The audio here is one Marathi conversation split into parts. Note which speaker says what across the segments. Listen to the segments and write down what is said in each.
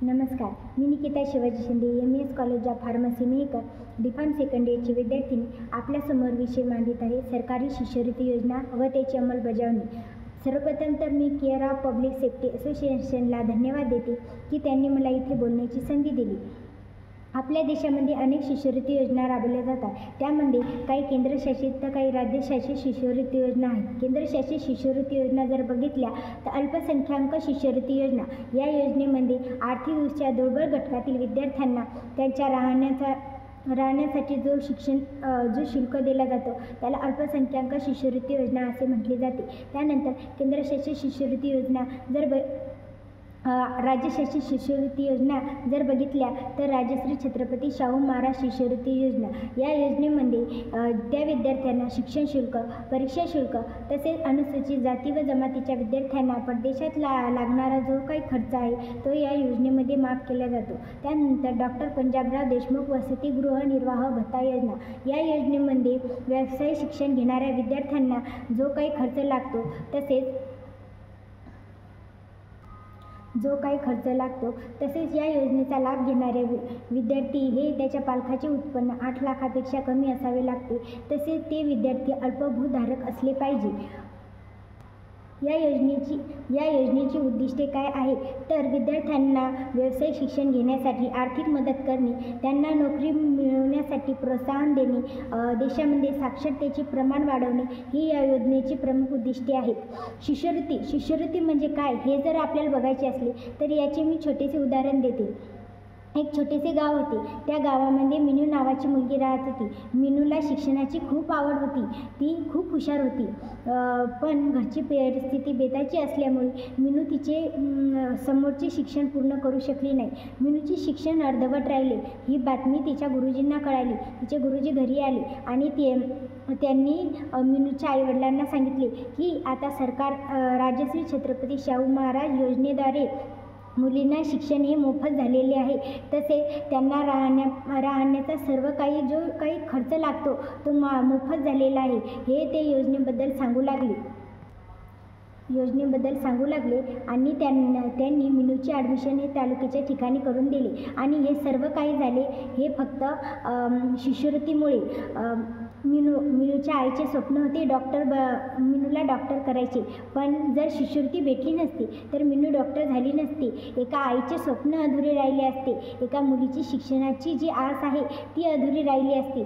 Speaker 1: नमस्कार, मी Nikita Shivaji Shinde, MS college of pharmacy Mehkar, D.Pharm second इयरची विद्यार्थिनी आपल्यासमोर विषय मांडत आहे सरकारी शिष्यवृत्ती योजना व त्याची अंमलबजावणी। सर्वप्रथम तर मी केअर ऑफ पब्लिक सेफ्टी असोसिएशनला धन्यवाद देते की त्यांनी मला इथे बोलण्याची संधी दिली। आपल्या देशामध्ये अनेक शिष्यवृत्ती योजना राबवल्या जातात, त्यामध्ये काही केंद्रशासित तर काही राज्यशासित शिष्यवृत्ती योजना आहेत। केंद्रशासित शिष्यवृत्ती योजना जर बघितल्या तर अल्पसंख्याक शिष्यवृत्ती योजना या योजनेमध्ये आर्थिकदृष्ट्या दुर्बल घटकातील विद्यार्थ्यांना त्यांच्या राहण्यासाठी जो शुल्क दिला जातो त्याला अल्पसंख्याक शिष्यवृत्ती योजना असे म्हटले जाते। त्यानंतर केंद्रशासित शिष्यवृत्ती योजना राज्यशासित शिष्यवृत्ती योजना जर बघितल्या तर राजश्री छत्रपती शाहू महाराज शिष्यवृत्ती योजना या योजनेमध्ये त्या विद्यार्थ्यांना शिक्षण शुल्क, परीक्षा शुल्क तसेच अनुसूचित जाती व जमातीच्या विद्यार्थ्यांना परदेशात लागणारा जो काही खर्च आहे तो या योजनेमध्ये माफ केला जातो। त्यानंतर डॉक्टर पंजाबराव देशमुख वसतिगृह निर्वाह भत्ता योजना या योजनेमध्ये व्यावसायिक शिक्षण घेणाऱ्या विद्यार्थ्यांना जो काही खर्च लागतो तसेच या योजनेचा लाभ घेणारे विद्यार्थी हे त्याच्या पालकाचे उत्पन्न 8 लाखापेक्षा कमी असावे लागते, तसेच ते विद्यार्थी अल्पभूधारक असले पाहिजे। या योजनेची उद्दिष्टे काय आहे तर विद्यार्थ्यांना व्यावसायिक शिक्षण घेण्यासाठी आर्थिक मदत करणे, त्यांना नोकरी मिळवण्यासाठी प्रोत्साहन देणे, देशामध्ये साक्षरतेचे प्रमाण वाढवणे ही या योजनेची प्रमुख उद्दिष्टे आहेत। शिष्यवृत्ती म्हणजे काय हे जर आपल्याला बघायचे असले तर याचे मी छोटेसे उदाहरण देते। एक छोटेसे गाव होते, त्या गावामध्ये मीनू नावाची मुलगी राहत होती। मीनूला शिक्षणाची खूप आवड होती, ती खूप हुशार होती, पण घरची परिस्थिती बेताची असल्यामुळे मीनू तिचे समोरचे शिक्षण पूर्ण करू शकली नाही। मीनूचे शिक्षण अर्धवट राहिले ही बातमी तिच्या गुरुजींना कळाली। तिचे गुरुजी घरी आले आणि त्यांनी मीनूच्या आईवडिलांना सांगितले की आता सरकार राजश्री छत्रपती शाहू महाराज योजनेद्वारे मुलींना शिक्षण हे मोफत झालेले आहे, तसेच त्यांना राहण्याचा सर्व जो काही खर्च लागतो तो मोफत झालेला आहे हे ते योजनेबद्दल सांगू लागले आणि त्यांनी मीनूचे ॲडमिशन हे तालुक्याच्या ठिकाणी करून दिले आणि हे सर्व काही झाले हे फक्त शिष्यवृत्तीमुळे। मीनूच्या आईचे स्वप्न होते मीनूला डॉक्टर करायचे, पण जर शिष्यवृत्ती भेटली नसती तर मीनू डॉक्टर झाली नसती। एका आईचे स्वप्न अधुरे राहिले असते, एका मुलीची शिक्षणाची जी आस आहे ती अधुरी राहिली असती।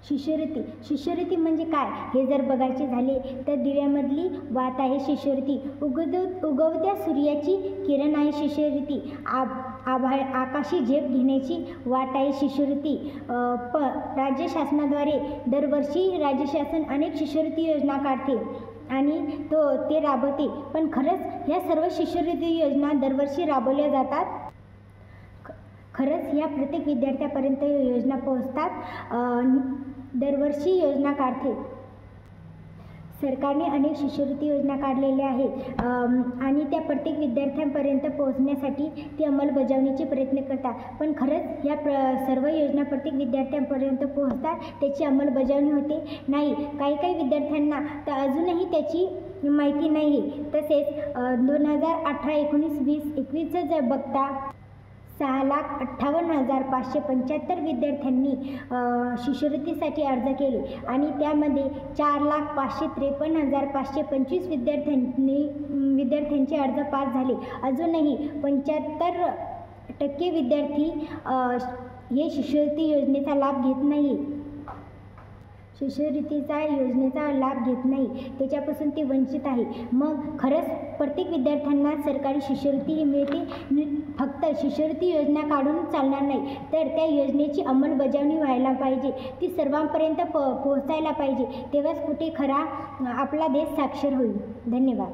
Speaker 1: शिष्यवृत्ती म्हणजे काय हे जर बघायचे झाले तर दिव्यामधली वात आहे शिष्यवृत्ती, उगवत्या सूर्याची किरण आहे शिष्यवृत्ती, आकाशी झेप घेण्याची वाट आहे शिष्यवृत्ती। राज्य शासनाद्वारे दरवर्षी राज्य शासन अनेक शिष्यवृत्ती योजना काढते आणि ते राबवते, पण खरंच ह्या सर्व शिष्यवृत्ती योजना दरवर्षी राबवल्या जातात? खरंच या प्रत्येक विद्यार्थ्यापर्यंत योजना पोहोचतात? दरवर्षी योजना काढते सरकारने अनेक शिष्यवृत्ती योजना काढलेल्या आहेत आणि त्या प्रत्येक विद्यार्थ्यांपर्यंत पोहोचण्यासाठी ती अंमलबजावणीचे प्रयत्न करतात, पण खरंच या सर्व योजना प्रत्येक विद्यार्थ्यांपर्यंत पोहोचतात, त्याची अंमलबजावणी होते नाही। काही विद्यार्थ्यांना तर अजूनही त्याची माहिती नाही। तसेच 2018-19-20-21 जर बघता 6,58,575 विद्यार्थ्यांनी शिष्यवृत्तीसाठी अर्ज केले आणि त्यामध्ये 4,553,525 विद्यार्थ्यांचे अर्ज पास झाले। अजूनही 75% विद्यार्थी हे शिष्यवृत्ती योजनेचा लाभ घेत नाही, योजनेचा लाभ घेत नाही, त्याच्यापासून ते वंचित आहे। मग खरंच प्रत्येक विद्यार्थ्यांना सरकारी शिष्यवृत्ती ही मिळते? फक्त शिष्यवृत्ती योजना काढून चालणार नाही, तर त्या योजनेची अंमलबजावणी व्हायला पाहिजे, ती सर्वांपर्यंत पोहोचायला पाहिजे, तेव्हाच कुठे खरा आपला देश साक्षर होईल। धन्यवाद।